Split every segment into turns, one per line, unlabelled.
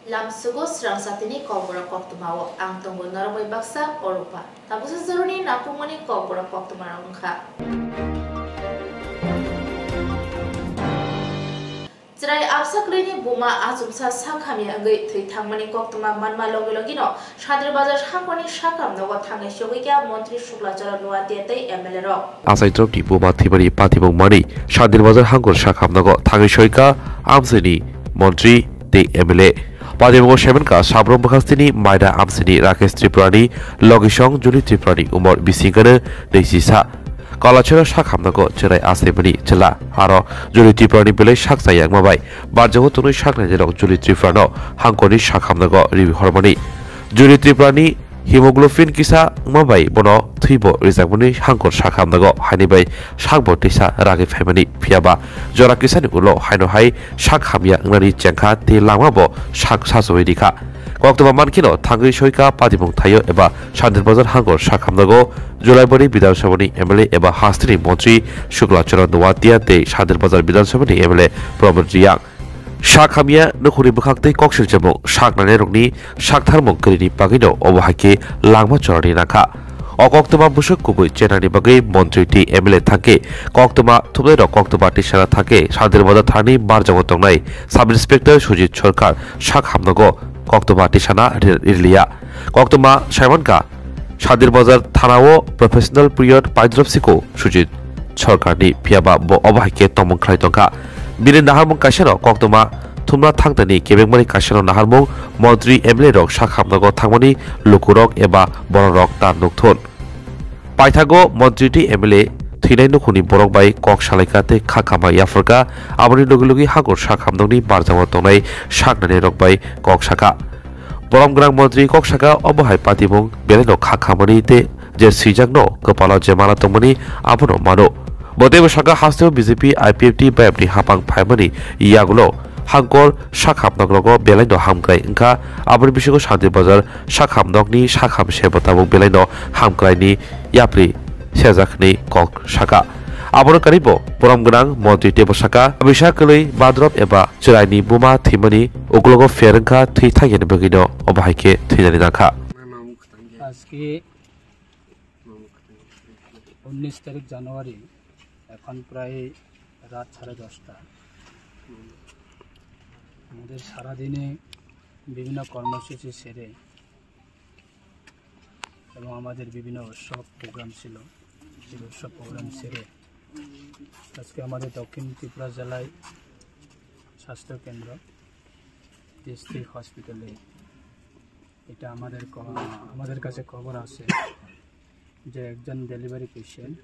Lamsugo serang satini kobra koktumawo ang tunggu naraboy baksa orupa. Tapos sesaruni nakumani kobra koktumara ungka. Cerai absak lini buma asumsa sakami anggai tui thangmani koktuma manma logi-logino Shadir Bazar hangwani sakam nogo thangai shogikya Montri Shuklachara Nuatiate MLA ro.
Asai drop di buma thibari patibong mani Shadir Bazar hangor sakam nogo thangai shoika amsini Montri te MLA Padibong Shemenka Sabrom Bakhastini Maida Amsini Rakesh Tripurani Logishong Juli Tripurani Umar Bisingana Deisisa Kalachara Shakhamnago Cherai Asebani Chela Haro Juli Tripurani Bele Shaksa Yangmabai Barjago Tunu Shaknajero Juli Tripurano Hankoni Shakhamnago Rivi Hormoni Juli Tripurani Hemoglobin Kisa Mabai Bono Thibo Rizabuni Hankor Shakhamnago Hanibai Shakbo Tisa Ragi Family Piaba Jora Kisani Ulo Haino Hai Shakhamya Ngari Chengka Ti Lamabo Shak Sasoidika Koktoma Mankino Tangi Shoika Padibong Tayo Eba Shadir Bazar Hankor Shakhamnago Julaibari Bidal Sabani MLA Eba Hastri Montri Shuklachara Nuatia Te Shadir Bazar Bidal Sabani MLA Promer Jiang Shakhamia Nukuri Bukhakte Kokshil Jamo Shaknane Rogni Shaktharmong Kirini Pagino Obahake Langma Chorani Naka Okoktoma Bushuk Kubui Chenani Bagai Montri T MLA Thake Koktoma Thumero Koktoma Tishara Thake Shadir Bazar Thani Barjagotongnai Sub Inspector Sujit Chorkar Shakhamnago Koktoma Tishana Irlia Koktoma Shaimanka Shadir Bazar Thanao Professional Period Paidropsiko Sujit Chorkarni Piaba Bo Obahake Tomong Klaitonka Bini Naharmong Kashano Koktoma Thumna Thangtani Kebengmani Kashano Naharmong Montri MLA Rok Shakhamnago Thangmani Lukurok Eba Bororok Ta Nukthon Paithago Montri T MLA Thinai Nukhuni Borok Bai Kok Salaikate Khakama Yafrka Aboni Logi Hagor Shakhamnogni Barjago Tongnai Shaknane Rok Bai Kok Shaka Boromgrang Montri Kok Shaka Obohai Patibong Beleno Khakhamani Te Je Sijagno Kepala Jemala Tongmani Abono Mano Bodebo Shaka Hasteo BJP IPFT Bayapni Hapang Phaimani Yagulo Hankor Shakhamnoglogo Beleno Hamkrai Inka Aboni Bishigo Shadir Bazar Shakhamnogni Shakham Shebatabong Beleno Hamkraini Yapri Sejakni Kok Shaka Abono Karibo Boromgrang Montri Tebo Shaka Abishakali Badrop Eba Chiraini Buma Thimani Oglogo Ferenka Thithagen Bagino Obahike Thidani Naka
Aski 19 তারিখ জানুয়ারি এখন প্রায় রাত 10:30 আমাদের সারা দিনে বিভিন্ন কর্মসূচি সেরে এবং আমাদের বিভিন্ন উৎসব প্রোগ্রাম ছিল সেই উৎসব প্রোগ্রাম সেরে আজকে আমাদের দক্ষিণ ত্রিপুরা জেলায় স্বাস্থ্য কেন্দ্র ডিস্ট্রিক্ট হসপিটালে এটা আমাদের কাছে খবর আছে যে একজন ডেলিভারি পেশেন্ট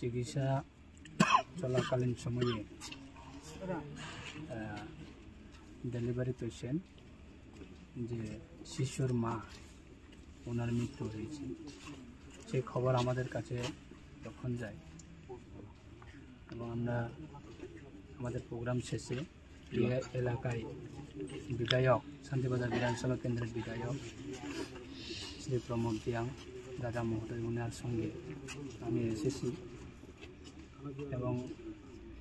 চিকিৎসা চলাকালীন সময়ে ডেলিভারি পেশেন্ট যে শিশুর মা ওনার মৃত্যু হয়েছে সেই খবর আমাদের কাছে তখন যায় এবং আমরা আমাদের প্রোগ্রাম শেষে এলাকায় বিধায়ক শান্তিবাজার বিধানসভা কেন্দ্রের বিধায়ক শ্রী প্রমোদ জিয়াং দাদা মহোদয় ওনার সঙ্গে আমি এসেছি এবং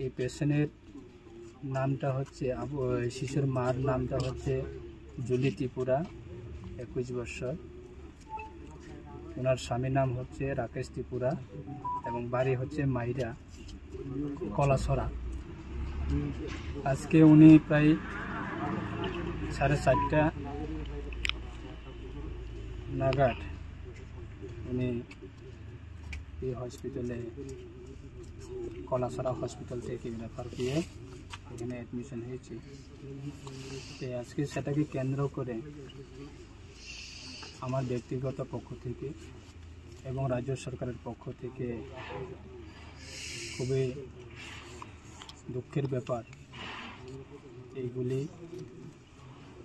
এই পেশেন্টের নামটা হচ্ছে শিশুর মার নামটা হচ্ছে জুলি ত্রিপুরা 21 বছর ওনার স্বামীর নাম হচ্ছে রাকেশ ত্রিপুরা এবং বাড়ি হচ্ছে মাইরা কলাছড়া আজকে উনি প্রায় 4:30 নাগাদ উনি এই হসপিটালে কলাছড়া হসপিটাল থেকে রেফার দিয়ে এখানে অ্যাডমিশন হয়েছে আজকে সেটাকে কেন্দ্র করে আমার ব্যক্তিগত পক্ষ থেকে এবং রাজ্য সরকারের পক্ষ থেকে খুবই দুঃখের ব্যাপার এইগুলি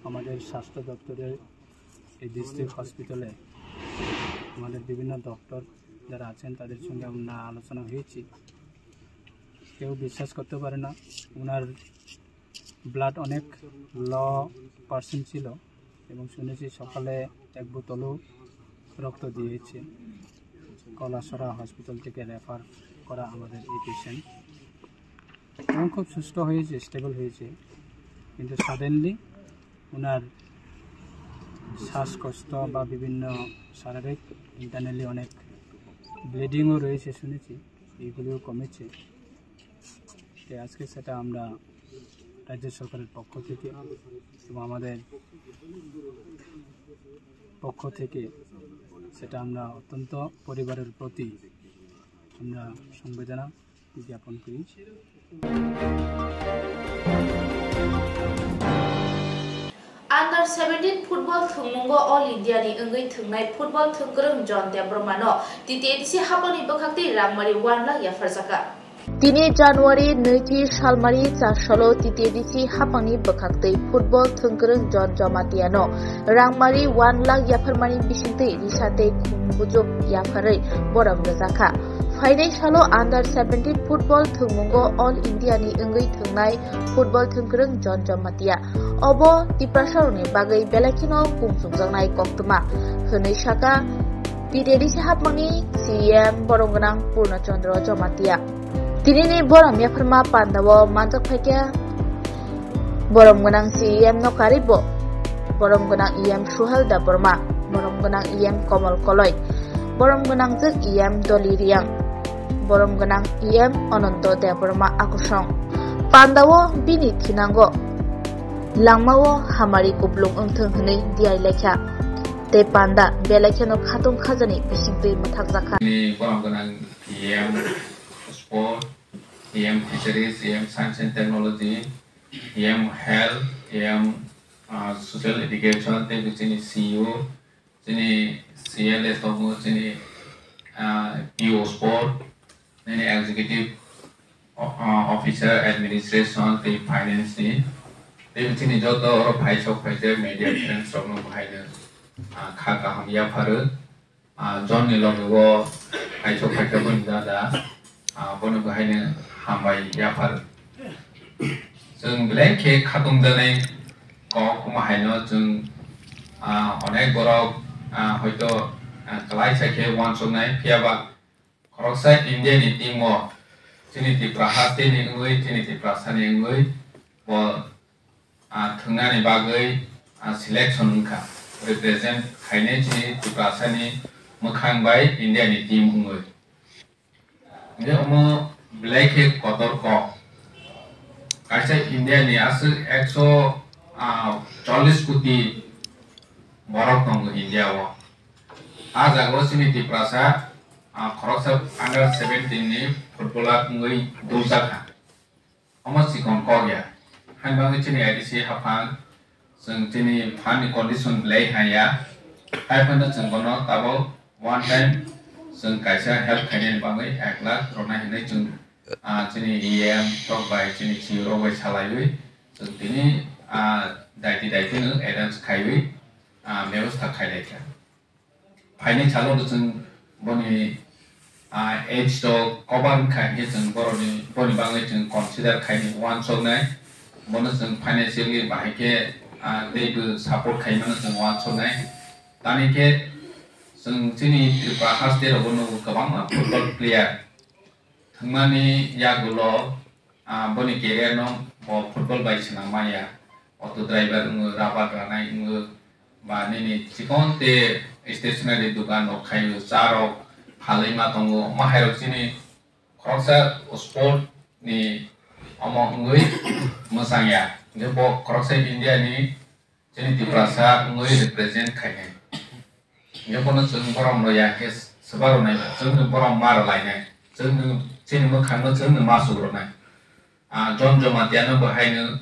আমাদের স্বাস্থ্য দপ্তরের এই ডিস্ট্রিক্ট হসপিটালে আমাদের বিভিন্ন ডক্টর যারা আছেন তাদের সঙ্গে আমরা আলোচনা হয়েছি কেউ বিশ্বাস করতে পারে না ওনার ব্লাড অনেক লো পার্সেন্ট ছিল এবং শুনেছি সকালে 1 বোতলও রক্ত দিয়েছে কলাছড়া হসপিটাল থেকে রেফার করা আমাদের এই পেশেন্ট এবং খুব সুস্থ হয়েছে স্টেবল হয়েছে কিন্তু সাডেনলি ওনার শ্বাসকষ্ট বা বিভিন্ন শারীরিক ইন্টারনালি অনেক ব্লিডিংও রয়েছে শুনেছি, এইগুলিও কমেছে। তো আজকে সেটা আমরা রাজ্য সরকারের পক্ষ থেকে এবং আমাদের পক্ষ থেকে সেটা আমরা অত্যন্ত পরিবারের প্রতি আমরা সমবেদনা জ্ঞাপন করি।
Under 17 football thungmungo all India ni engai thungnai football thunggrung John Debromano titiedisi haponi bakakti rangmari 1 lakh yafarsaka 3 January 2 salmari chasalo titiedisi hapani bakakti football thunggrung John Jomatiano rangmari 1 lakh yafarmani bisingte risate khumbujuk yafarai boram rajaka Fainai salo under 17 football thungmungo all India ni engai thungnai football thunggrung John Jomatia Obo tiprasaroni bagai belakino kumsungjangnai koktuma hwnai saka titiedisi hapmani CM Boromgonang Purnachandra Jomatia Tinini boram yafarma pandawo manjak phaikya Boromgonang CM no karibo Boromgonang EM Suhalda Burma Boromgonang EM Komal Koloi Boromgonang jek EM Doliriang Boromgonang EM Ononto Deburma Akusong Pandawo bini thinango Langmao hamari kublung ungthung hne diai lekha te panda belakeno khatung khajani bisingtui mathak jakha
ni Boromgonang EM Sport, EM Fisheries, EM Science and Technology, EM Health, EM Social Education, te bisini CEO, sini CLS tomo sini PO Sport, ni Executive Officer Administration, te Finance ni Ini joto orang paisok paisok media friends orang bahaya, kakak hamia paru, John ni logo wo paisok paisok pun ada, pun bahaya hamai ya paru. Jeng blank ke katung dane kau kumahaya jeng onek borok hoito kelai saya wan sungai piaba, korok saya India ni timur, sini di Prahasti ni ngui, sini di Prasa ni ngui, bo thungnani bagai selection ka represent khaine chi tiprasani mukhang bai India ni team ngoi ne omo black he kotor ko kaisa India ni as 140 koti borok tong India wo aja go sini tiprasa khoroksa under 17 ni footballer ngoi dosa kha omo sikon ko ya Han bang ini edisi hafan, seng ini fan condition play hanya, hai pada jengkono tabo one time, seng kaisa help kalian bangai eklat, rona ini jeng, ini EM talk by ini ciro by salai, seng ini daiti nu edans kaiwi, meus tak kai leka. Ini calo tu jeng boni age to koban kai jeng boni bangai jeng consider kai one so nai. Bonus dan financially bahike they support kaiman dan wan sonai tani ke sini bahas dia bono kabang football player thangmani ya gulo boni career no football bai senang maya auto driver rapat ranai ba ni cikon te stationery dukan no khayu saro halima tongo mahero sini khorsa sport ni omong ngui masang ya, dia bawa koroksa India ni, jadi di Prasa ngui represent kayaknya. Dia pun sering borong loya kes sebaru naik, sering borong mar lainnya, sering sini makan sering masuk orang. John Jomatiano bahaya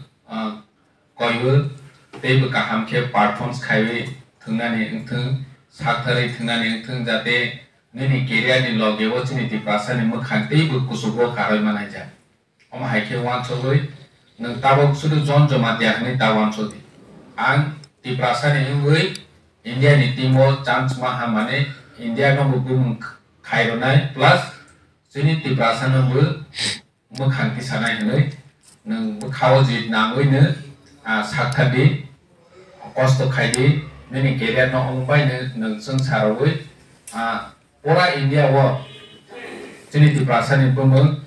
koyu, tapi bekaham ke performance kayu, tengani enteng, sakari tengani enteng jate, ni kira ni loge wo sini di Prasa ni makan tapi kusubo karai mana aja. Om haike wan choi nang tabok sudu John Jomatia ni tawan chodi ang di Prasa ni ngui India ni timo chance mahamane India no bum khaironai plus sini di Prasa no bu mukhang ki sanai hnoi nang bukhaw jit nangoi ne sakhadi kosto khaidi nini keria no ongbai ne nang sangsaroi ora India wo sini di Prasa ni bum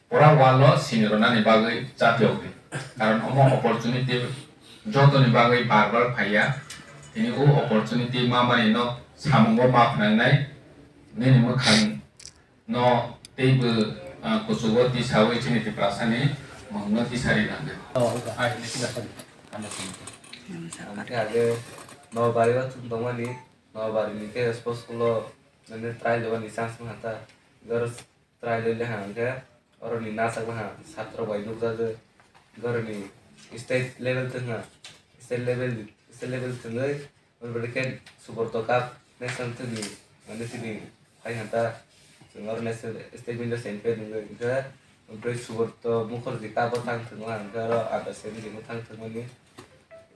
Orang walo sinirona ni bagai jati oke, karena omong opportunity jotoni bagai barbar phaya ini opportunity mamani no samungo mapnangnai nini makhang no table kusugo ti sawi chini ti prasani mangno ti sari nangge ai ni silakan anda sini
nanti ada no bari wa tuntongan ni no bari ni ke suppose lo nanti try jawan ni sans mata garus try le han ke और नि नासक वहाँ छात्र भाई लोग जाते घर नि स्टेट लेवल तक ना स्टेट लेवल तक ले और बड़े के सुपर तो का नेशनल तक नि मैंने सिनी आई हंता और नेशनल स्टेट में जो सेंटर निकले इधर बड़े सुपर तो मुखर दिखा बतांग तक वहाँ इधर आधा सेंट दिखा तंग तक मनी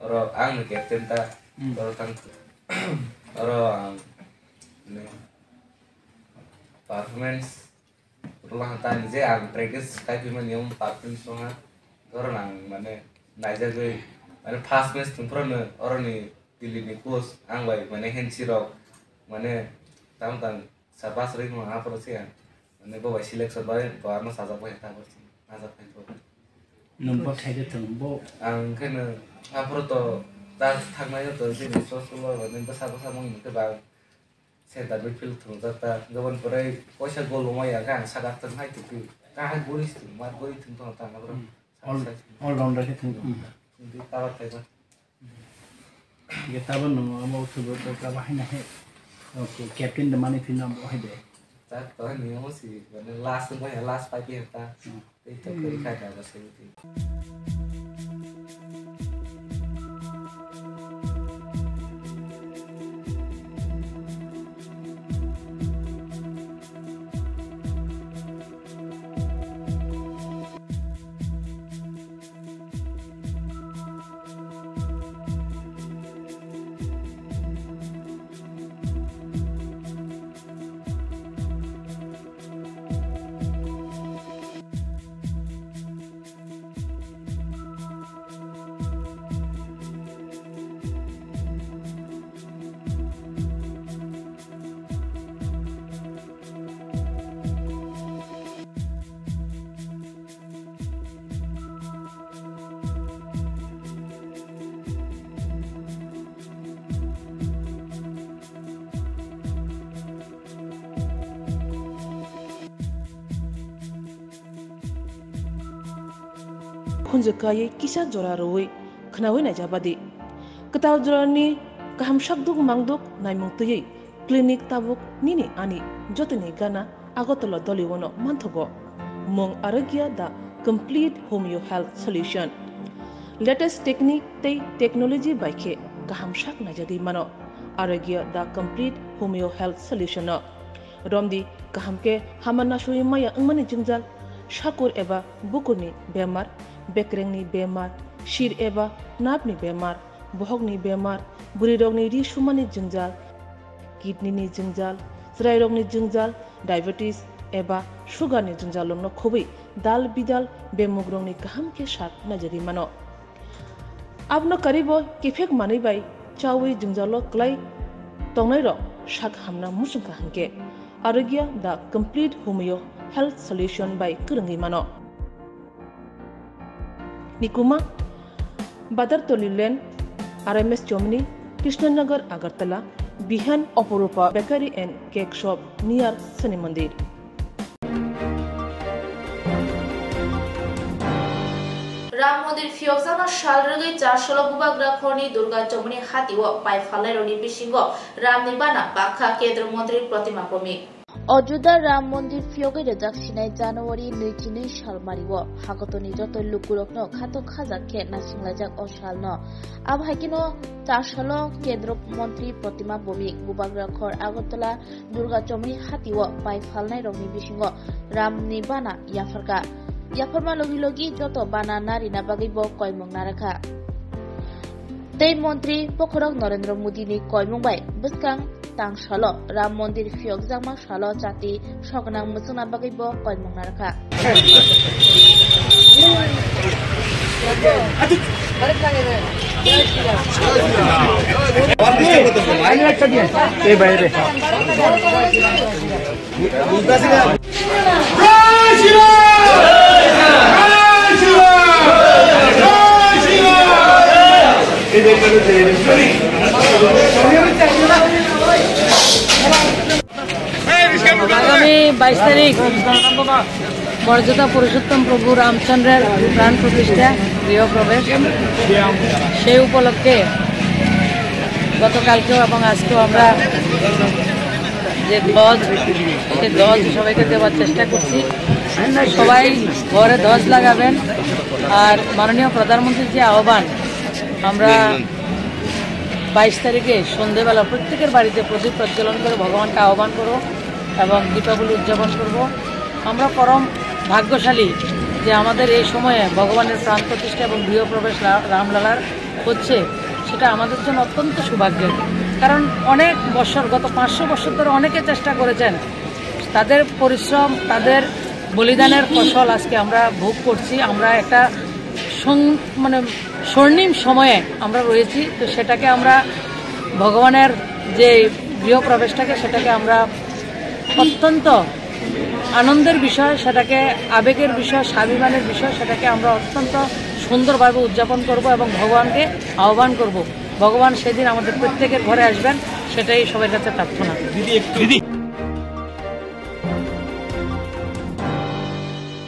और आंग कैप्टन था और तंग और performance Rulang tadi je ang practice kayak gimana yang performance soalnya orang ang mana naja gue mana fast match tempurun orang ni pilih ni course ang baik mana hand sirok mana tamu serba sering apa sih kan mana bawa selection baik bawa mas saja bawa apa sih saja baik
nomor kayak itu nomor
ang kena apa tuh tak thangnya tuh sih sosial mana besar mau itu bang center midfield थुं जाता गबन परे पैसा गोल माया गां saga तन हाय तिकि का गोली थुं मार गोली थुं तो ता नब्र
ऑल राउंडर के थुं
दि तावा थाइबा
ये ताबन न अब सुबह तो का बाहिना है ओके कैप्टन द माने फिन नंबर है दे
ता तो नि हो सी भने लास्ट में लास्ट 5 पे था ते तो करी खाय का बस
खुंजकाये किसा जोरा रोई खनावे ना जाबादी कताव जोरानी कहम शब्दुक मांगदुक नाइमुक्तये क्लिनिक ताबुक निनी आनी जतनी गाना आगतल दलिवनो मानथगो मंग आरोग्य दा complete homeo health solution latest technique ते टेक्नोलॉजी बाइके कहम शाक नाजगी मानो आरोग्य दा कंप्लीट होमियो हेल्थ सॉल्यूशन रोमदी कहम के हमना शुई माया अंगमनि जिंजाल शाकुर एबा बुकुरनि बेमार बेक्रेंनि बेमार शिर एबा नापनि बेमार बहगनि बेमार बुरि रोगनि रिसुमानि जिंजाल किडनीनि जिंजाल ज्राय रोगनि जिंजाल डायबिटीज एबा शुगारनि जिंजालनो खुबै दाल बिदाल बेमुग्रंनि गाहाम के साथ नजरि मानो आपनो करीबो केफेक मानै बाय चावै जिंजालो क्लाय तंनाय रो शाक हामना मुसुका हंके आरोग्य दा complete homeo health solution by करंगी मानो निकुमा बादर तोलिलेन आरएमएस चोमनी कृष्णनगर अगरतला बिहान Aparupa bakery and cake shop near Shani Mandir
Ram मंदिर फियोगजाना शालरगै चारशल बुबाग्रा खरनि दुर्गा चौमनि हातिव पाइ फालायरनि बिसिंगो रामनि बाना बाखा केंद्र मंत्री प्रतिमा पमि
अयोध्या राम मंदिर फियोगै रजाक सिनाय जानुवारि 22 साल मारिव हागतनि जत लुकुरकनो खातो खाजाखे नासिंलाजाक असालनो आबहायकिनो चारशल केंद्र मंत्री प्रतिमा बमि बुबाग्रा खर आगरतला दुर्गा चौमनि हातिव पाइ फालनाय रंनि बिसिंगो रामनि बाना याफरका याफरमा लगी लगी जत बाना नारिना बागैबो कयमंग नाराखा तै मंत्री पखरक नरेंद्र मोदी नि कयमंग बाय बसकां तांगशालो राम मंदिर फियोगजामा शालो जाति सगनां मुसुना बागैबो कयमंग नाराखा
তারিখ মর্যাদা পুরুষোত্তম প্রভু রামচন্দ্রের প্রাণ প্রতিষ্ঠা গৃহপ্রবেশ, সেই উপলক্ষে গতকালকেও এবং আজকেও আমরা যে ধ্বজ, সেই ধ্বজ সবাইকে দেওয়ার চেষ্টা করছি। সবাই ঘরে ধ্বজ লাগাবেন। আর মাননীয় প্রধানমন্ত্রীর যে আহ্বান, আমরা 22 তারিখে সন্ধ্যেবেলা প্রত্যেকের বাড়িতে প্রদীপ প্রজ্বলন করে ভগবানকে আহ্বান করব এবং দীপাবলি উদযাপন করব। আমরা পরম ভাগ্যশালী যে আমাদের এই সময়ে ভগবানের প্রাণ প্রতিষ্ঠা এবং গৃহপ্রবেশ রামলালার হচ্ছে, সেটা আমাদের জন্য অত্যন্ত সৌভাগ্যের। কারণ অনেক বছর, গত 500 বছর ধরে অনেকে চেষ্টা করেছেন, তাদের পরিশ্রম, তাদের বলিদানের ফসল আজকে আমরা ভোগ করছি। আমরা একটা স্বর্ণিম সময়ে আমরা রয়েছি। তো সেটাকে আমরা ভগবানের যে গৃহপ্রবেশটাকে, সেটাকে আমরা অত্যন্ত আনন্দের বিষয়, সেটাকে আবেগের বিষয়, স্বাভিমানের বিষয়, সেটাকে আমরা অত্যন্ত সুন্দরভাবে উদযাপন করব এবং ভগবানকে আহ্বান করব। ভগবান সেদিন আমাদের প্রত্যেকের ঘরে আসবেন, সেটাই সবার কাছে প্রার্থনা।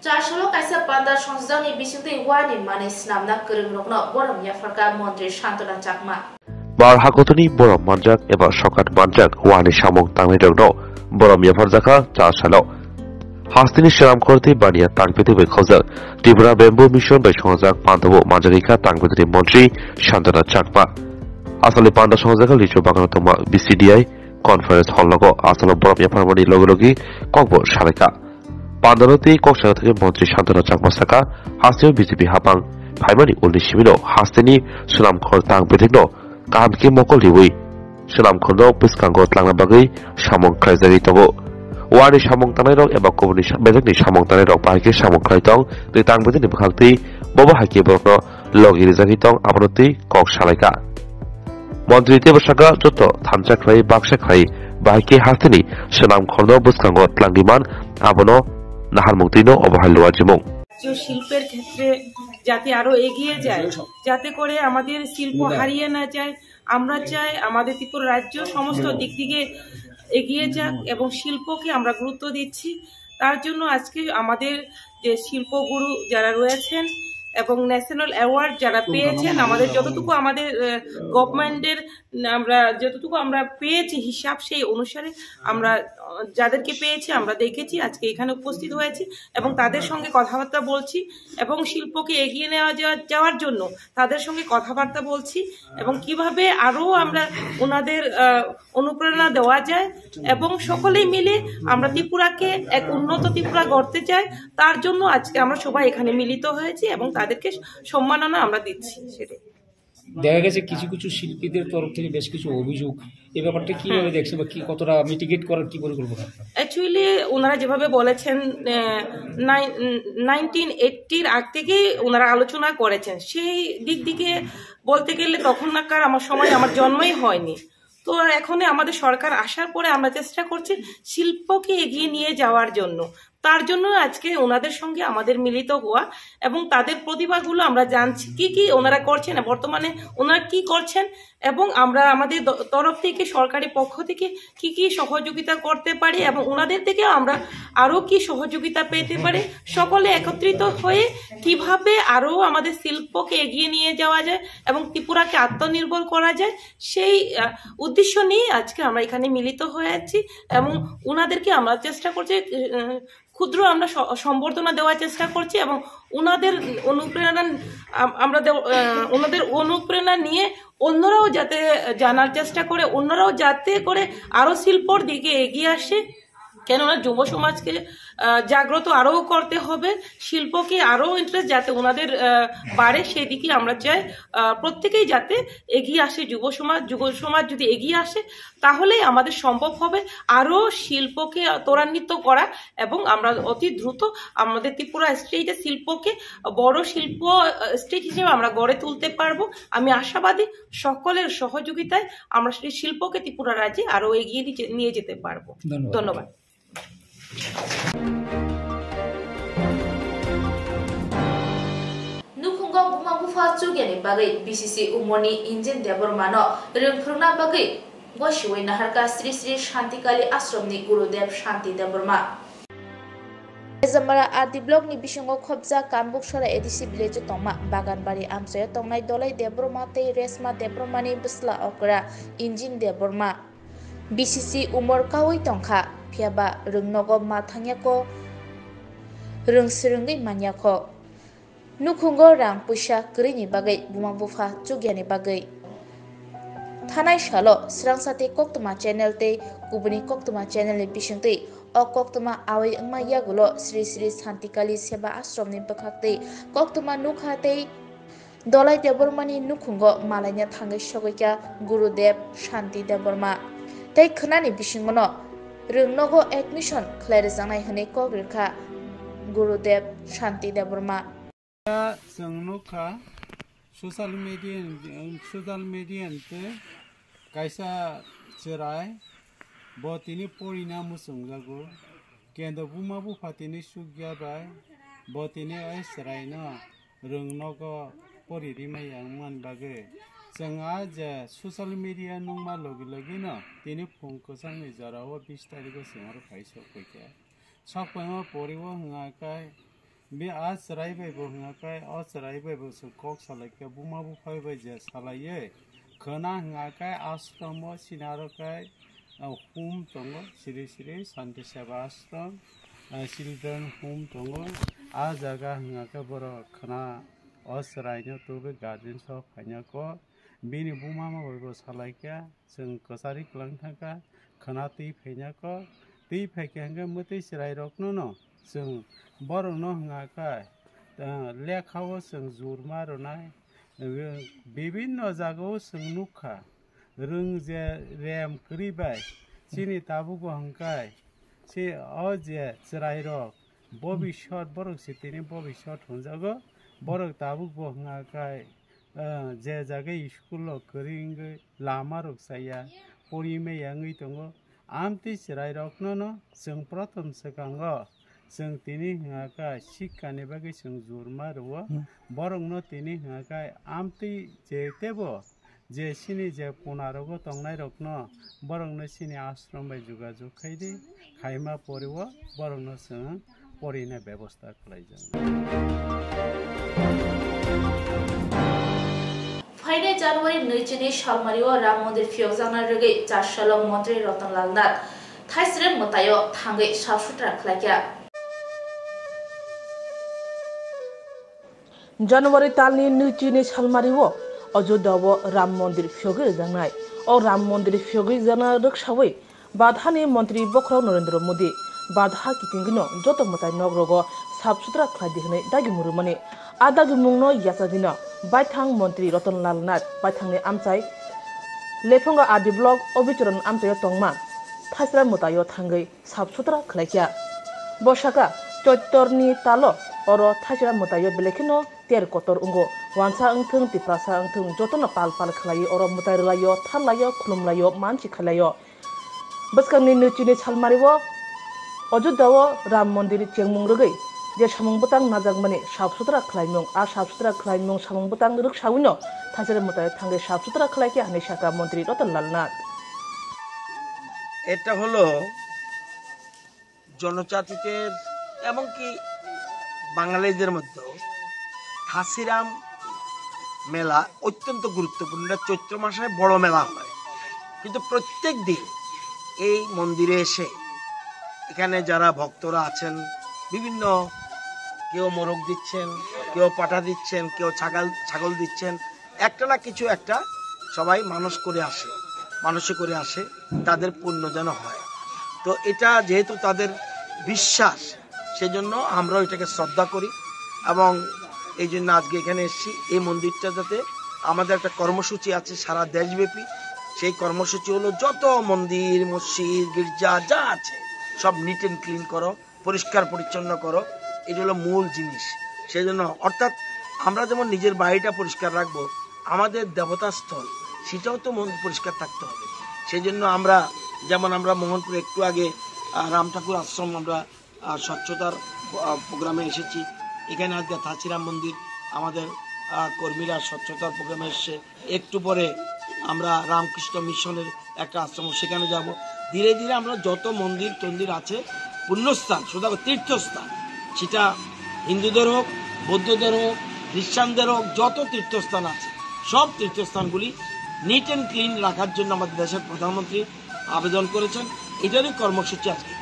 Charsholo kaisa bandar সংস্থানি বিসিতে ওয়ানি মানে স্নামনা করং রকনো বরম ইয়াফারকা মন্ত্রী শান্তনা চাকমা
বার হাকতনি বরম মানজাক এবা সকাত মানজাক ওয়ানি সামং তাংনি রগনো বরম ইয়াফারজাকা চারশালো হাস্তিনি সেরাম করতে বানিয়া তাংপেতে বেখজাক ত্রিপুরা বেম্বু মিশন বাই সংজাক পান্তব মানজারিকা তাংপেতে মন্ত্রী শান্তনা চাকমা আসলে পান্ডা সংজাকা লিচু বাগানতমা বিসিডিআই কনফারেন্স হল লগো আসলে বরম ইয়াফারমানি লগলগি ককবো সারেকা পান্দানতি কক্সবাজার থেকে মন্ত্রী শান্তনা চাকমা সাকা হাস্তিও বিজেপি হাপাং ফাইমানি উল্লি শিবির হাস্তিনি সুনামখর তাং বেদিগ্ন কাহামকে মকল হিউই সুনামখন্দ পিসকাঙ্গ ত্লাংনা বাগৈ সামং খাইজারি তব ওয়ানি সামং তানাই রং এবা কবনি বেদকনি সামং তানাই রং বাহাইকে সামং খাই তং তুই তাং বেদিনি বখাক্তি ববা হাইকে বরক লগিরি জাগি তং আপনতি কক সালাইকা মন্ত্রী দেবসাকা যত থানচা খাই বাক্সা খাই বাহাইকে হাস্তিনি সুনামখন্দ পিসকাঙ্গ ত্লাঙ্গিমান আবনো নাহার মুক্তিনো অবহেল ওয়াজিমং
শিল্পের ক্ষেত্রে যাতে আরো এগিয়ে যায়, যাতে করে আমাদের শিল্প হারিয়ে না যায়। আমরা চাই আমাদের ত্রিপুরা রাজ্য সমস্ত দিক থেকে এগিয়ে যাক এবং শিল্পকে আমরা গুরুত্ব দিচ্ছি। তার জন্য আজকে আমাদের যে শিল্পগুরু যারা রয়েছেন এবং ন্যাশনাল অ্যাওয়ার্ড যারা পেয়েছেন, আমাদের যতটুকু আমাদের গভর্নমেন্টের যতটুকু আমরা পেয়েছি হিসাব, সেই অনুসারে আমরা যাদেরকে পেয়েছি আমরা দেখেছি, আজকে এখানে উপস্থিত হয়েছি এবং তাদের সঙ্গে কথাবার্তা বলছি এবং শিল্পকে এগিয়ে যাওয়ার জন্য তাদের সঙ্গে কথাবার্তা বলছি এবং কিভাবে আরো আমরা ওনাদের অনুপ্রেরণা দেওয়া যায় এবং সকলেই মিলে আমরা ত্রিপুরাকে এক উন্নত ত্রিপুরা গড়তে চাই। তার জন্য আজকে আমরা সবাই এখানে মিলিত হয়েছি এবং তাদেরকে সম্মাননা আমরা দিচ্ছি। সেটাই
দেখা গেছে কিছু কিছু শিল্পীদের তরফ থেকে বেশ কিছু অভিযোগ, এই ব্যাপারটা কিভাবে দেখছে বা কি কতটা মিটিগেট করার কি পরিকল্পনা?
অ্যাকচুয়ালি ওনারা যেভাবে বলেছেন 1980 আগ থেকেই ওনারা আলোচনা করেছেন, সেই দিক থেকে বলতে গেলে তখনকার আমার সময় আমার জন্মই হয়নি। তো এখন আমাদের সরকার আসার পরে আমরা চেষ্টা করছি শিল্পকে এগিয়ে নিয়ে যাওয়ার জন্য। তার জন্য আজকে ওনাদের সঙ্গে আমাদের মিলিত হওয়া এবং তাদের প্রতিভাগুলো আমরা জানছি, কি কি ওনারা করছেন, বর্তমানে ওনারা কি করছেন এবং আমরা আমাদের তরফ থেকে সরকারি পক্ষ থেকে কি কি সহযোগিতা করতে পারি এবং ওনাদের থেকে আমরা আরো কি সহযোগিতা পেতে পারি, সকলে একত্রিত হয়ে কিভাবে আরো আমাদের শিল্পকে এগিয়ে নিয়ে যাওয়া যায় এবং ত্রিপুরাকে আত্মনির্ভর করা যায়, সেই উদ্দেশ্য নিয়ে আজকে আমরা এখানে মিলিত হয়েছি এবং ওনাদেরকে আমরা চেষ্টা করছি ক্ষুদ্র আমরা সম্বর্ধনা দেওয়ার চেষ্টা করছি এবং ওনাদের অনুপ্রেরণা নিয়ে অন্যরাও যাতে জানার চেষ্টা করে, অন্যরাও যাতে করে আরো শিল্পর দিকে এগিয়ে আসে। কেননা যুব সমাজকে জাগ্রত আরো করতে হবে, শিল্পকে আরো ইন্টারেস্ট যাতে ওনাদের বাড়ে, সেই দিকে আমরা চাই প্রত্যেকেই যাতে এগিয়ে আসে। যুব সমাজ যদি এগিয়ে আসে তাহলেই আমাদের সম্ভব হবে আরো শিল্পকে ত্বরান্বিত করা এবং আমরা অতি দ্রুত আমাদের ত্রিপুরা স্টেটের শিল্পকে বড় শিল্প স্টেট হিসেবে আমরা গড়ে তুলতে পারবো। আমি আশাবাদী সকলের সহযোগিতায় আমরা সেই শিল্পকে ত্রিপুরা রাজ্যে আরো এগিয়ে নিয়ে যেতে পারবো। ধন্যবাদ।
Nukungo bumabufa chugeni bagai BCC umoni Injin Debormano ringkruna bagai Goshiwai Naharka Sri Sri Shantikali Ashramni Gurudev Shanti Deborma
Zamara Adi Blog ni bisingo khobja Kanbuk Sora edisi village tongma Baganbari Amsayo tongnai dolai Debroma te Resma Debromani Bisla Okra Injin Debroma BCC Umor Kawi Tongkha Phiaba Rungnogo Mathanyako Rungsrungi Manyako Nukhungo Rang Pusha Krini Bagai Bumabufa Chugyani Bagai Thanai Shalo Srangsate Koktuma channel te Kubuni Koktuma channel ni bisingte Koktuma Awi Angma Yagulo Sri Sri Santikali Seba Ashram ni Bakhakte Koktuma Nukhate Dolai Debormani Nukhungo Malanya Thangai Shogoika Gurudev Shanti Deborma Tei Khnani bisingono Rungnogo admission Clarizanai Hane Kogrika Gurudev Shanti Deborma
Sangnoka social media te kaisa cherai botini porina musungjago kendo bumabu fatini sugya bai botini ai serai no rungnogo poririma yangman bage Sanga je social media nungma logi logi no tini phone ko sangni jarawo 20 tariko singar phaisa koike sakpama poriwo hungakai be आज रायबाय बहंगाकाय आज रायबाय बसु कक सालायके बुमाबु फायबाय जे सालाये खोना हंगाकाय आश्रम सिनारकाय home दंगो सिरि सिरि शांति सेवा आश्रम children home दंगो आ जागा हंगाका बर खोना आज रायनो तोबे गार्डन सब फायनाको बिनि बुमामा बयबो सालायके जों कसारि क्लां थाका खोना ति फायनाको ति फायके हंगा मते सिराय रखनो न जों बरनो हंगाकाय लेखाओ जों जुरमा रनाय विभिन्न जागायाव जों नुखा रों जे रेम करिबाय सिनि ताबुगो हंकाय से अजे चिराय रक भबिष्यत बरक सितिनि भबिष्यत होनजागो बरक ताबुगो हंगाकाय जे जागे स्कुल करिंग लामा रकसाया परिमे यांगै दंगो आमति चिराय रकनो न जों प्रथम सेकांगो जों तिनि हंगाका शिक्षानि बागै जों जुरमा रवा बरंनो तिनि हंगाका आमति जेतेबो जे सिनि जे पुनारगो तंगनाय रखनो बरंनो सिनि आश्रम बाय जुगाजुग खायदि खायमा परिव बरंनो जों परिने व्यवस्था खालायजों
फाइने जनवरी 2 सालमारियाव राम मन्दिर फियजाना रगै चारसालम मन्त्री रतनलाल नाथ थाइस्रे मतायो थांगै साफसुथरा खालायख्या
January talni nuchini salmariwo Ajodawo Ram Mandir Fyoge jangnai o Ram Mandir Fyoge jana ruksawi badhani mantri Bokraw Narendra Modi badha kitingino joto matai nogrogo sabsutra khlaidihnai dagi murumani adagi mungno yasagino baithang mantri Ratanlal Nath baithangni amchai lephonga adi blog obicharan amchayo tongma thasra mutayo thangai sabsutra khlaikya bosaka chottorni talo oro thasra mutayo belekino ter kotor ungo wansa angthung tiprasa angthung jotona pal khlai oro mutai layo thallayo khulumlayo manchi khalayo baskangni nuchini salmariwo Ajodawo Ram Mandir chengmung rogai je samung butang najagmani sabsutra khlaimung a sabsutra khlaimung samung butang ruksawino thasra mutai thangai sabsutra khlaike ani shaka mantri Ratanlal Nath
এটা হলো জনজাতিদের এমনকি বাঙালিদের মধ্যে থাসিরাম মেলা অত্যন্ত গুরুত্বপূর্ণ চৈত্র মাসে বড় মেলা হয় কিন্তু প্রত্যেক দিন এই মন্দিরে এসে এখানে যারা ভক্তরা আছেন বিভিন্ন কেউ মোরগ দিচ্ছেন কেউ পাঠা দিচ্ছেন কেউ ছাগল দিচ্ছেন একটা না কিছু একটা সবাই মানস করে আসে তাদের পুণ্য যেন হয় তো এটা যেহেতু তাদের বিশ্বাস সেজন্য আমরা এটাকে শ্রদ্ধা করি এবং এই জন্য আজকে এখানে এসেছি এই মন্দিরটা যাতে আমাদের একটা কর্মসূচি আছে সারা দেশব্যাপী সেই কর্মসূচি হলো যত মন্দির মসজিদ গির্জা যা আছে সব নিট এন্ড ক্লিন করো পরিষ্কার পরিচ্ছন্ন করো এটা হলো মূল জিনিস সেজন্য অর্থাৎ আমরা যেমন নিজের বাড়িটা পরিষ্কার রাখবো আমাদের দেবতা স্থল সেটাও তো মন পরিষ্কার থাকতে হবে সেজন্য আমরা যেমন আমরা মোহনপুরে একটু আগে রাম ঠাকুর আশ্রম আমরা স্বচ্ছতার প্রোগ্রামে এসেছি এখানে আজকে থাচিরাম মন্দির আমাদের কর্মীরা স্বচ্ছতার প্রোগ্রামে এসছে একটু পরে আমরা রামকৃষ্ণ মিশনের একটা আশ্রম সেখানে যাব ধীরে ধীরে আমরা যত মন্দির টন্দির আছে পুণ্যস্থান শুধু তীর্থস্থান সেটা হিন্দুদের হোক, বৌদ্ধদের হোক, খ্রিস্টানদের হোক, যত তীর্থস্থান আছে সব তীর্থস্থানগুলি নিট অ্যান্ড ক্লিন রাখার জন্য আমাদের দেশের প্রধানমন্ত্রী আবেদন করেছেন। এটারই কর্মসূচি আজকে।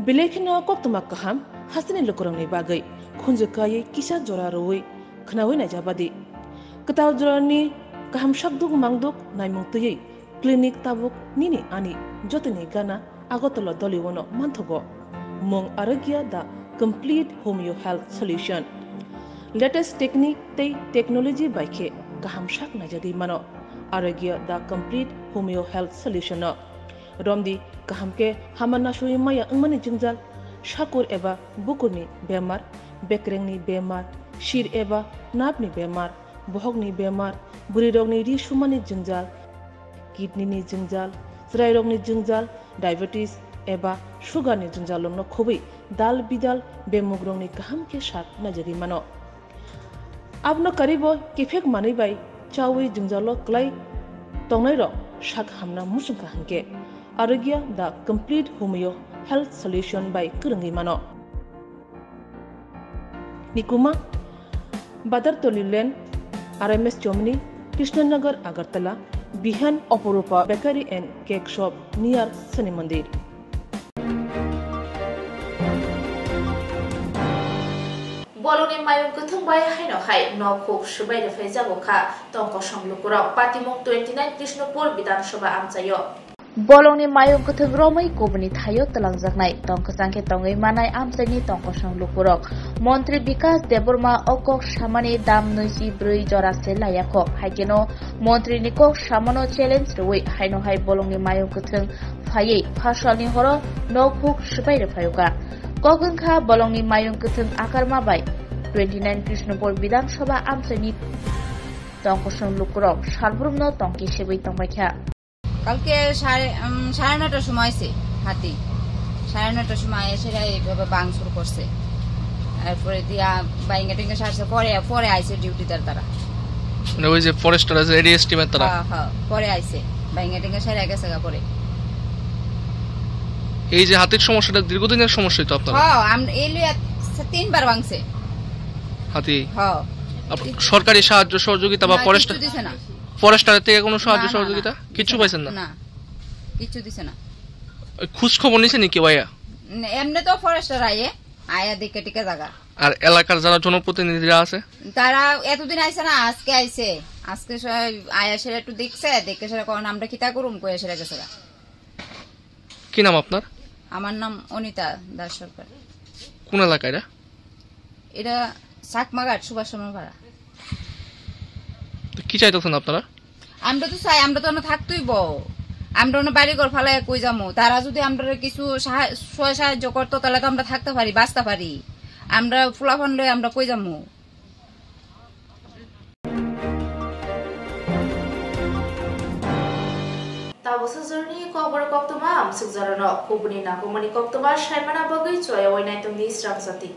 Bilekino koktuma kaham hasini lukurangni bagai khunjukai kisa jora roi khnawi na jabadi ketaw jorani kaham shakduk mangduk naimungtui clinic tabuk nini ani jotini gana agotolo doliwono manthogo mong aragya da complete homeo health solution latest technique tei technology baikhe kaham shak na jadi mano aragya da complete homeo health solution no Romdi kahamke hamana shui maya angmani jingjal shakur eba bukurni bemar bekrengni bemar shir eba napni bemar bohogni bemar buri rogni ri shumani jingjal kidney ni jingjal srai rogni jingjal diabetes eba sugar ni jingjal lomno khobi dal bidal bemugrongni kahamke shak najari mano abno karibo kifek mani bai chawi jingjalo klai tongnai ro shak hamna musungka hanke Aragya the complete homeo health solution by Kurangi Mano. Nikuma Badar Tolilen RMS Germany Krishnanagar Agartala Bihan Oporupa Bakery and Cake Shop near Sani Mandir.
Boloni mayung kutung bai haino hai no khuk shubai de faiza bokha tongko samlukura patimok 29 Krishnapur Bidhan Sabha amchayo
Bolongni mayung kutung romai kobni thayo talangjaknai tongkasangke tongai manai amsani tongkosang lukurok Montri Bikas Deborma okok samani dam noisi brui jorase layako haikeno Montri nikok samano challenge roi haino hai bolongni mayung kutung phayei phasalni horo no khuk shubai de phayuka kokungkha bolongni mayung kutung akarma bai 29 Krishnapur Bidhan Sabha amsani tongkosang lukurok sarbrumno tongki sebai tongbaikha
কালকে 9:30টার সময় এসে হাতি 9:30টার সময় এসে এইভাবে ভাঙচুর করছে তারপরে দিয়া বাইঙ্গা টিঙ্গা সারছে পরে আইছে ডিউটিদার তারা
মানে ওই যে ফরেস্টার আছে এডিএস টিমের তারা
হ্যাঁ পরে আইছে বাইঙ্গা টিঙ্গা সারা গেছে পরে
এই যে হাতির সমস্যাটা দীর্ঘদিনের সমস্যা তো আপনারা
হ্যাঁ আমরা এলিয়া 3 বার ভাঙছে
হাতি
হ্যাঁ
সরকারি সাহায্য সহযোগিতা বা ফরেস্টার
দিছে না
ফরেস্টারের থেকে কোনো সাহায্য সহযোগিতা কিছু পাইছেন না
না কিছু দিছে না
খোঁজ খবর নিছেন কি ভাইয়া
এমনি তো ফরেস্টার আয়া দেখে টিকে জায়গা
আর এলাকার যারা জনপ্রতিনিধিরা আছে
তারা এতদিন আইছে না আজকে আইছে আজকে আয়া সেটা একটু দেখছে দেখে সেটা কোন আমরা কিতা করুম কই সেটা গেছে
কি নাম আপনার
আমার নাম অনিতা দাস সরকার
কোন এলাকা
এটা সাকমাঘাট সুভাষ চন্দ্র পাড়া
কি চাইতেছেন আপনারা
আমরা তো চাই আমরা তো থাকতেই আমরা বাড়ি ঘর ফালাই কই যাবো তারা যদি আমরা কিছু সাহায্য করতো তাহলে তো আমরা থাকতে পারি বাঁচতে পারি আমরা ফুলাফান লয়ে আমরা কই যাবো
Tabosazurni kobor koktuma amsuk zarano kubuni nakumani koktuma shaimana bagai choya wainai tungdi strangsati